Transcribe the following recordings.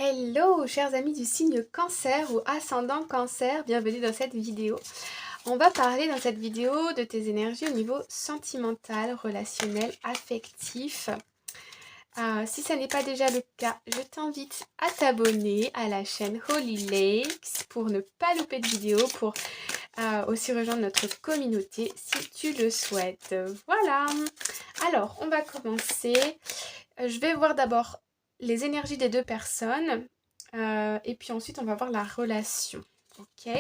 Hello, chers amis du signe cancer ou ascendant cancer, bienvenue dans cette vidéo. On va parler dans cette vidéo de tes énergies au niveau sentimental, relationnel, affectif. Si ça n'est pas déjà le cas, je t'invite à t'abonner à la chaîne Holy Lakes pour ne pas louper de vidéos, pour aussi rejoindre notre communauté si tu le souhaites. Voilà, alors on va commencer. Je vais voir d'abord les énergies des deux personnes et puis ensuite on va voir la relation, ok?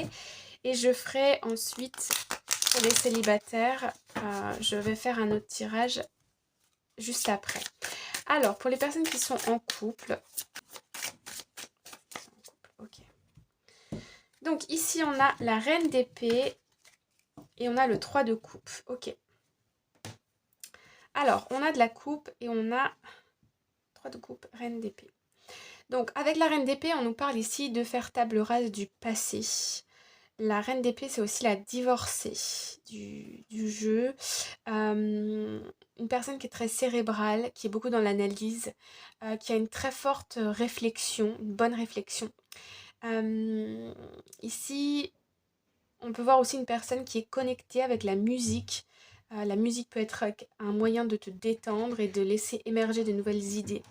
Et je ferai ensuite pour les célibataires, je vais faire un autre tirage juste après. Alors pour les personnes qui sont en couple, ok. Donc ici on a la reine d'épée et on a le 3 de coupe, ok. Alors on a de la coupe et on a 3 de coupe, reine d'épée. Donc avec la reine d'épée, on nous parle ici de faire table rase du passé. La reine d'épée, c'est aussi la divorcée du jeu. Une personne qui est très cérébrale, qui est beaucoup dans l'analyse, qui a une très forte réflexion, une bonne réflexion. Ici, on peut voir aussi une personne qui est connectée avec la musique. La musique peut être un moyen de te détendre et de laisser émerger de nouvelles idées.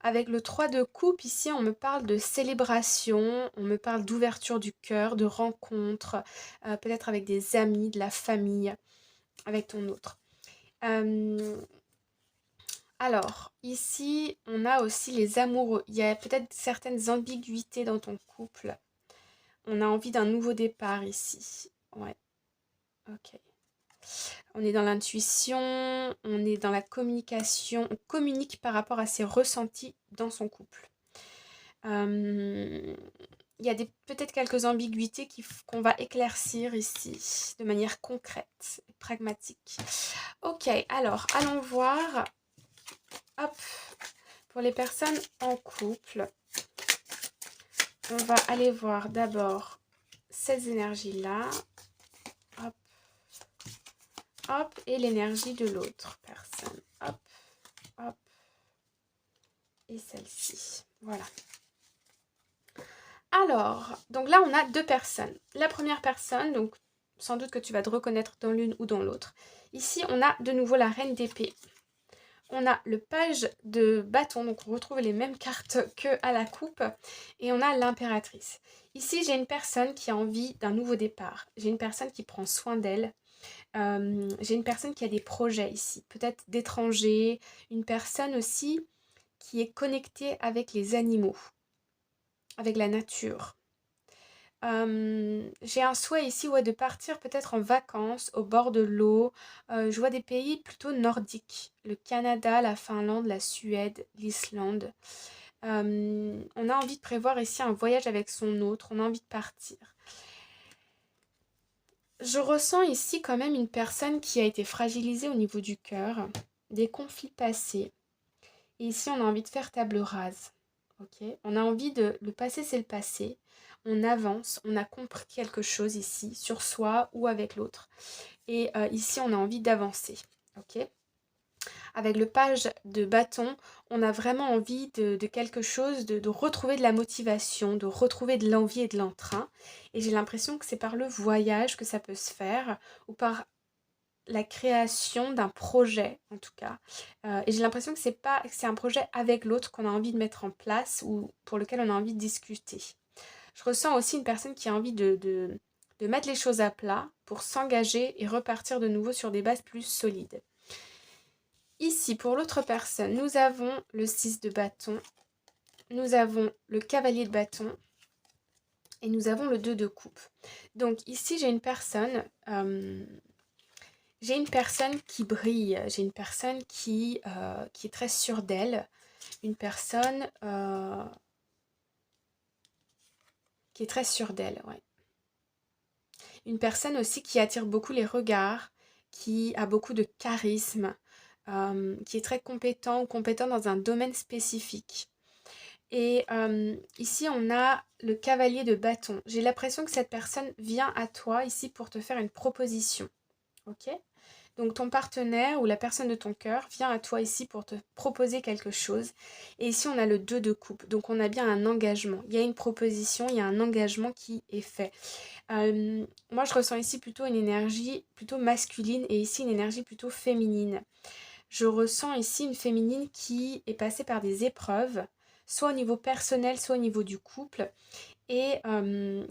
Avec le 3 de coupe, ici, on me parle de célébration, on me parle d'ouverture du cœur, de rencontres, peut-être avec des amis, de la famille, avec ton autre. Alors, ici, on a aussi les amoureux. Il y a peut-être certaines ambiguïtés dans ton couple. On a envie d'un nouveau départ ici. Ouais, ok. On est dans l'intuition, on est dans la communication, on communique par rapport à ses ressentis dans son couple. Il y a peut-être quelques ambiguïtés qu'on va éclaircir ici de manière concrète et pragmatique. Ok, alors allons voir. Hop, pour les personnes en couple, on va aller voir d'abord ces énergies-là. Hop, hop, et l'énergie de l'autre personne. Hop, hop, et celle-ci. Voilà. Alors, donc là, on a deux personnes. La première personne, donc sans doute que tu vas te reconnaître dans l'une ou dans l'autre. Ici, on a de nouveau la reine d'épée. On a le page de bâton, donc on retrouve les mêmes cartes que à la coupe. Et on a l'impératrice. Ici, j'ai une personne qui a envie d'un nouveau départ. J'ai une personne qui prend soin d'elle. J'ai une personne qui a des projets ici, peut-être d'étrangers. Une personne aussi qui est connectée avec les animaux, avec la nature. J'ai un souhait ici, ouais, de partir peut-être en vacances au bord de l'eau. Je vois des pays plutôt nordiques. Le Canada, la Finlande, la Suède, l'Islande. On a envie de prévoir ici un voyage avec son autre. On a envie de partir. Je ressens ici quand même une personne qui a été fragilisée au niveau du cœur. Des conflits passés. Et ici, on a envie de faire table rase. Ok, on a envie de... Le passé, c'est le passé. On avance, on a compris quelque chose ici, sur soi ou avec l'autre. Et ici, on a envie d'avancer. Ok, avec le page de bâton, on a vraiment envie de quelque chose, de retrouver de la motivation, de retrouver de l'envie et de l'entrain. Et j'ai l'impression que c'est par le voyage que ça peut se faire, ou par la création d'un projet en tout cas. Et j'ai l'impression que c'est un projet avec l'autre qu'on a envie de mettre en place ou pour lequel on a envie de discuter. Je ressens aussi une personne qui a envie de mettre les choses à plat pour s'engager et repartir de nouveau sur des bases plus solides. Ici, pour l'autre personne, nous avons le 6 de bâton, nous avons le cavalier de bâton et nous avons le 2 de coupe. Donc ici, j'ai une personne... J'ai une personne qui brille, j'ai une personne qui est très sûre d'elle, une personne qui est très sûre d'elle, ouais. Une personne aussi qui attire beaucoup les regards, qui a beaucoup de charisme, qui est très compétent ou compétent dans un domaine spécifique. Et ici, on a le cavalier de bâton. J'ai l'impression que cette personne vient à toi ici pour te faire une proposition, ok ? Donc ton partenaire ou la personne de ton cœur vient à toi ici pour te proposer quelque chose. Et ici, on a le 2 de coupe. Donc on a bien un engagement. Il y a une proposition, il y a un engagement qui est fait. Moi, je ressens ici plutôt une énergie plutôt masculine et ici une énergie plutôt féminine. Je ressens ici une féminine qui est passée par des épreuves, soit au niveau personnel, soit au niveau du couple, et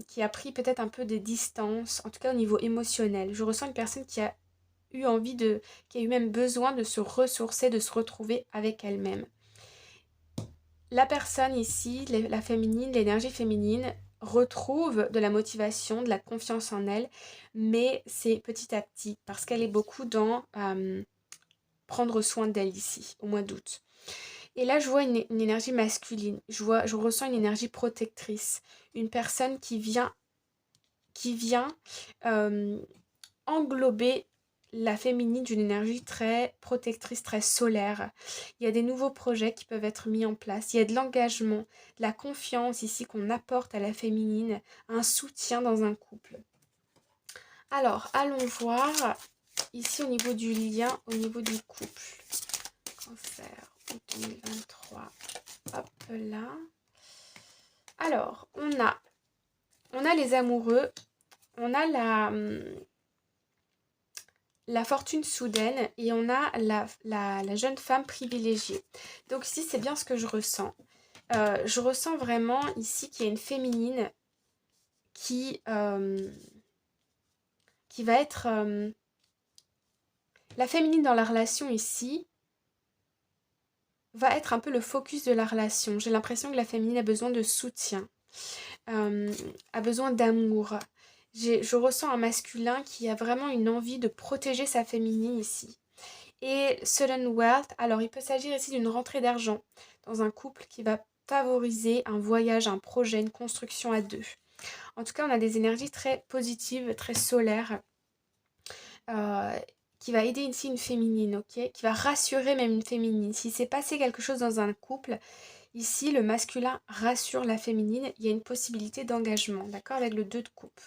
qui a pris peut-être un peu de distance, en tout cas au niveau émotionnel. Je ressens une personne qui a eu qui a eu même besoin de se ressourcer, de se retrouver avec elle-même. La personne ici, la féminine, l'énergie féminine, retrouve de la motivation, de la confiance en elle, mais c'est petit à petit, parce qu'elle est beaucoup dans prendre soin d'elle ici, au mois d'août. Et là, je vois une énergie masculine, je ressens une énergie protectrice, une personne qui vient englober la féminine d'une énergie très protectrice, très solaire. Il y a des nouveaux projets qui peuvent être mis en place. Il y a de l'engagement, de la confiance ici qu'on apporte à la féminine, un soutien dans un couple. Alors, allons voir ici au niveau du lien, au niveau du couple. Cancer, août 2023. Hop là. Alors, on a les amoureux, on a la fortune soudaine et on a la jeune femme privilégiée. Donc ici, c'est bien ce que je ressens. Je ressens vraiment ici qu'il y a une féminine qui va être... la féminine dans la relation ici va être un peu le focus de la relation. J'ai l'impression que la féminine a besoin de soutien, a besoin d'amour. Je ressens un masculin qui a vraiment une envie de protéger sa féminine ici. Et sudden wealth, alors il peut s'agir ici d'une rentrée d'argent dans un couple qui va favoriser un voyage, un projet, une construction à deux. En tout cas, on a des énergies très positives, très solaires, qui va aider ici une féminine, ok? Qui va rassurer même une féminine. S'il s'est passé quelque chose dans un couple, ici, le masculin rassure la féminine. Il y a une possibilité d'engagement, d'accord? Avec le 2 de coupe.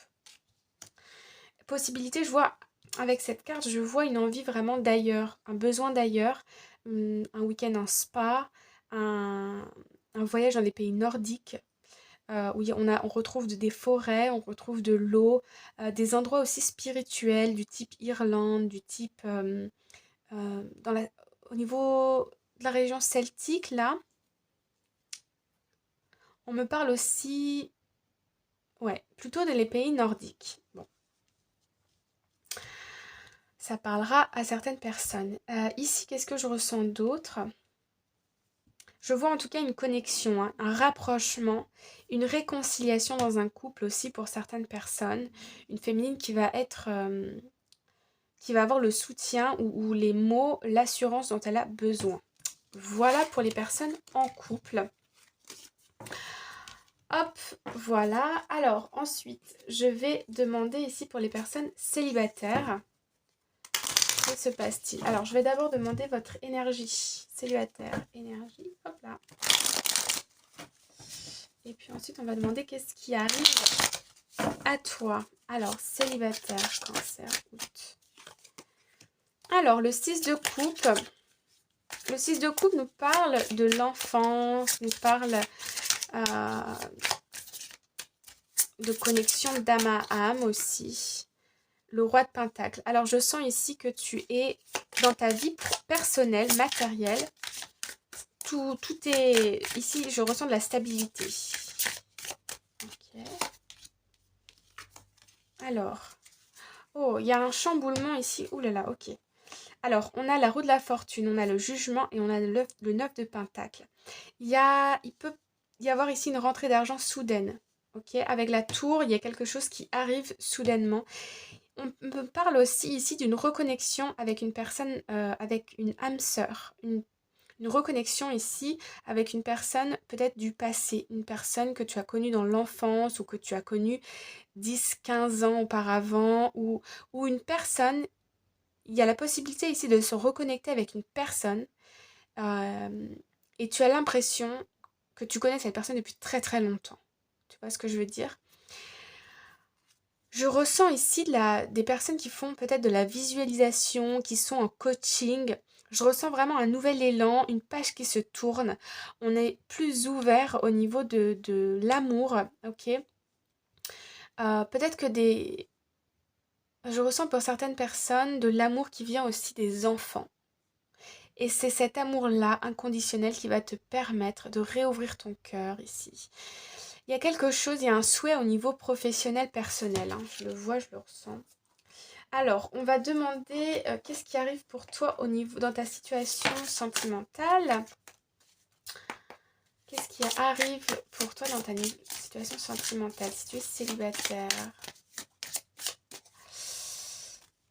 Possibilité, je vois, avec cette carte, je vois une envie vraiment d'ailleurs, un besoin d'ailleurs, un week-end en spa, un voyage dans des pays nordiques, où on retrouve des forêts, on retrouve de l'eau, des endroits aussi spirituels, du type Irlande, du type au niveau de la région celtique, là. On me parle aussi, ouais, plutôt des pays nordiques. Bon. Ça parlera à certaines personnes. Ici, qu'est-ce que je ressens d'autre? Je vois en tout cas une connexion, hein, un rapprochement, une réconciliation dans un couple aussi pour certaines personnes. Une féminine qui va avoir le soutien ou les mots, l'assurance dont elle a besoin. Voilà pour les personnes en couple. Hop, voilà. Alors ensuite, je vais demander ici pour les personnes célibataires. Que se passe-t-il? Alors, je vais d'abord demander votre énergie. Célibataire, énergie, hop là. Et puis ensuite, on va demander qu'est-ce qui arrive à toi. Alors, célibataire, cancer, août. Alors, le 6 de coupe. Le 6 de coupe nous parle de l'enfance, nous parle de connexion d'âme à âme aussi. Le roi de Pentacle. Alors, je sens ici que tu es dans ta vie personnelle, matérielle. Tout est... Ici, je ressens de la stabilité. Ok. Alors. Oh, il y a un chamboulement ici. Ouh là là, ok. Alors, on a la roue de la fortune, on a le jugement et on a le 9 de Pentacle. Il peut y avoir ici une rentrée d'argent soudaine. Ok. Avec la tour, il y a quelque chose qui arrive soudainement. On me parle aussi ici d'une reconnexion avec une personne, avec une âme sœur, une reconnexion ici avec une personne peut-être du passé, une personne que tu as connue dans l'enfance ou que tu as connue 10-15 ans auparavant ou une personne, il y a la possibilité ici de se reconnecter avec une personne et tu as l'impression que tu connais cette personne depuis très très longtemps. Tu vois ce que je veux dire? Je ressens ici des personnes qui font peut-être de la visualisation, qui sont en coaching. Je ressens vraiment un nouvel élan, une page qui se tourne. On est plus ouvert au niveau de l'amour, ok? Peut-être que je ressens pour certaines personnes de l'amour qui vient aussi des enfants. Et c'est cet amour-là, inconditionnel, qui va te permettre de réouvrir ton cœur ici. Il y a quelque chose, il y a un souhait au niveau professionnel, personnel, hein. Je le vois, je le ressens. Alors, on va demander qu'est-ce qui arrive pour toi au niveau dans ta situation sentimentale. Qu'est-ce qui arrive pour toi dans ta situation sentimentale si tu es célibataire?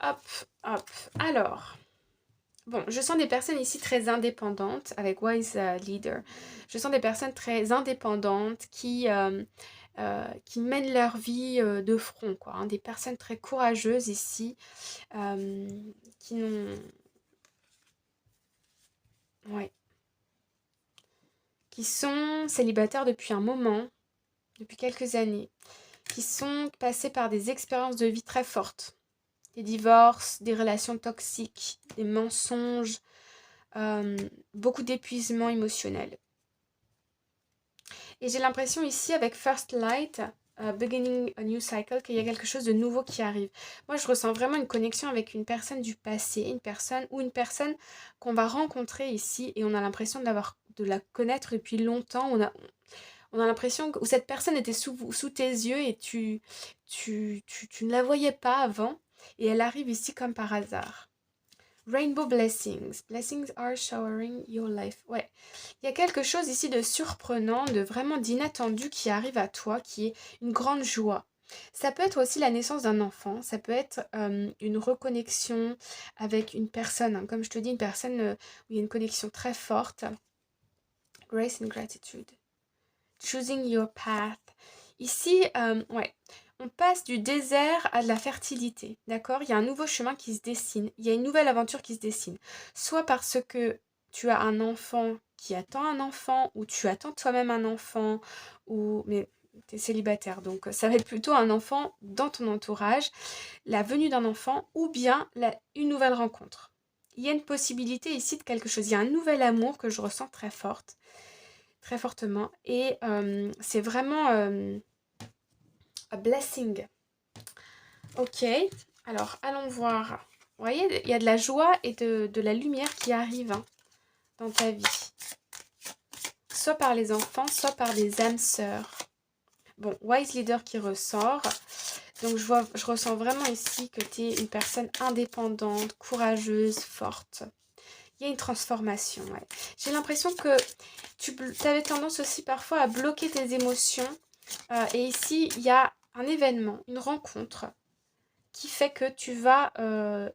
Hop, hop. Alors, bon, je sens des personnes ici très indépendantes avec Wise Leader. Je sens des personnes très indépendantes qui mènent leur vie de front, quoi, hein. Des personnes très courageuses ici, euh, qui n'ont... Ouais, qui sont célibataires depuis un moment, depuis quelques années, qui sont passés par des expériences de vie très fortes. Des divorces, des relations toxiques, des mensonges, beaucoup d'épuisement émotionnel. Et j'ai l'impression ici avec First Light, Beginning a New Cycle, qu'il y a quelque chose de nouveau qui arrive. Moi, je ressens vraiment une connexion avec une personne du passé, une personne qu'on va rencontrer ici et on a l'impression de la connaître depuis longtemps. On a l'impression que cette personne était sous tes yeux et tu ne la voyais pas avant et elle arrive ici comme par hasard. Rainbow blessings. Blessings are showering your life. Ouais. Il y a quelque chose ici de surprenant, de vraiment d'inattendu qui arrive à toi, qui est une grande joie. Ça peut être aussi la naissance d'un enfant, ça peut être une reconnexion avec une personne, hein. Comme je te dis, une personne où il y a une connexion très forte. Grace and gratitude. Choosing your path. Ici, ouais, on passe du désert à de la fertilité, d'accord? Il y a un nouveau chemin qui se dessine, il y a une nouvelle aventure qui se dessine. Soit parce que tu as un enfant qui attend un enfant, ou tu attends toi-même un enfant, mais tu es célibataire, donc ça va être plutôt un enfant dans ton entourage, la venue d'un enfant, ou bien une nouvelle rencontre. Il y a une possibilité ici de quelque chose, il y a un nouvel amour que je ressens très fortement, et c'est vraiment a blessing. Ok, alors allons voir. Vous voyez, il y a de la joie et de la lumière qui arrive, hein, dans ta vie. Soit par les enfants, soit par des âmes sœurs. Bon, Wise Leader qui ressort. Donc je ressens vraiment ici que tu es une personne indépendante, courageuse, forte. Il y a une transformation, ouais. J'ai l'impression que tu avais tendance aussi parfois à bloquer tes émotions. Et ici, il y a un événement, une rencontre qui fait que tu vas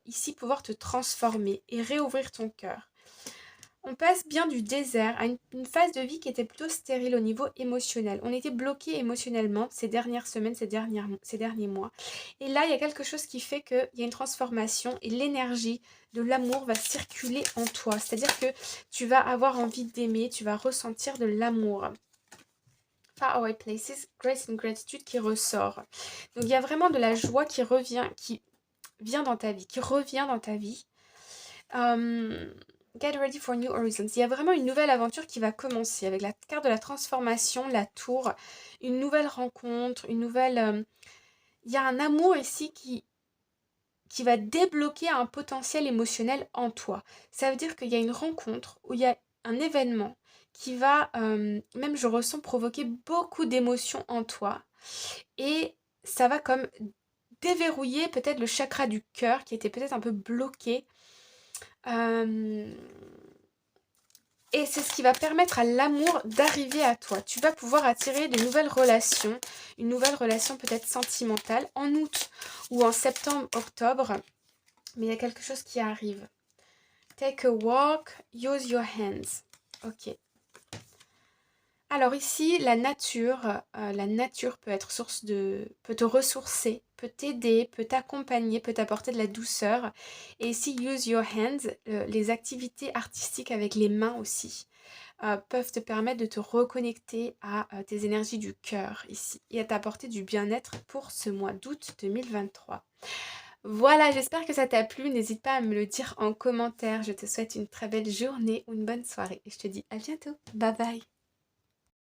ici pouvoir te transformer et réouvrir ton cœur. On passe bien du désert à une phase de vie qui était plutôt stérile au niveau émotionnel. On était bloqué émotionnellement ces dernières semaines, ces derniers mois. Et là, il y a quelque chose qui fait qu'il y a une transformation et l'énergie de l'amour va circuler en toi. C'est-à-dire que tu vas avoir envie d'aimer, tu vas ressentir de l'amour. Far Away Places, Grace and Gratitude qui ressort. Donc il y a vraiment de la joie qui vient dans ta vie, qui revient dans ta vie. Get ready for new horizons. Il y a vraiment une nouvelle aventure qui va commencer avec la carte de la transformation, la tour, une nouvelle rencontre, une nouvelle... il y a un amour ici qui va débloquer un potentiel émotionnel en toi. Ça veut dire qu'il y a une rencontre où il y a un événement qui va, même je ressens, provoquer beaucoup d'émotions en toi. Et ça va comme déverrouiller peut-être le chakra du cœur qui était peut-être un peu bloqué. Et c'est ce qui va permettre à l'amour d'arriver à toi. Tu vas pouvoir attirer de nouvelles relations, une nouvelle relation peut-être sentimentale en août ou en septembre, octobre. Mais il y a quelque chose qui arrive. Take a walk, use your hands. Ok. Alors ici, la nature peut être peut te ressourcer, peut t'aider, peut t'accompagner, peut t'apporter de la douceur. Et ici, use your hands, les activités artistiques avec les mains aussi. peuvent te permettre de te reconnecter à tes énergies du cœur ici et à t'apporter du bien-être pour ce mois d'août 2023. Voilà, j'espère que ça t'a plu. N'hésite pas à me le dire en commentaire. Je te souhaite une très belle journée ou une bonne soirée et je te dis à bientôt. Bye bye.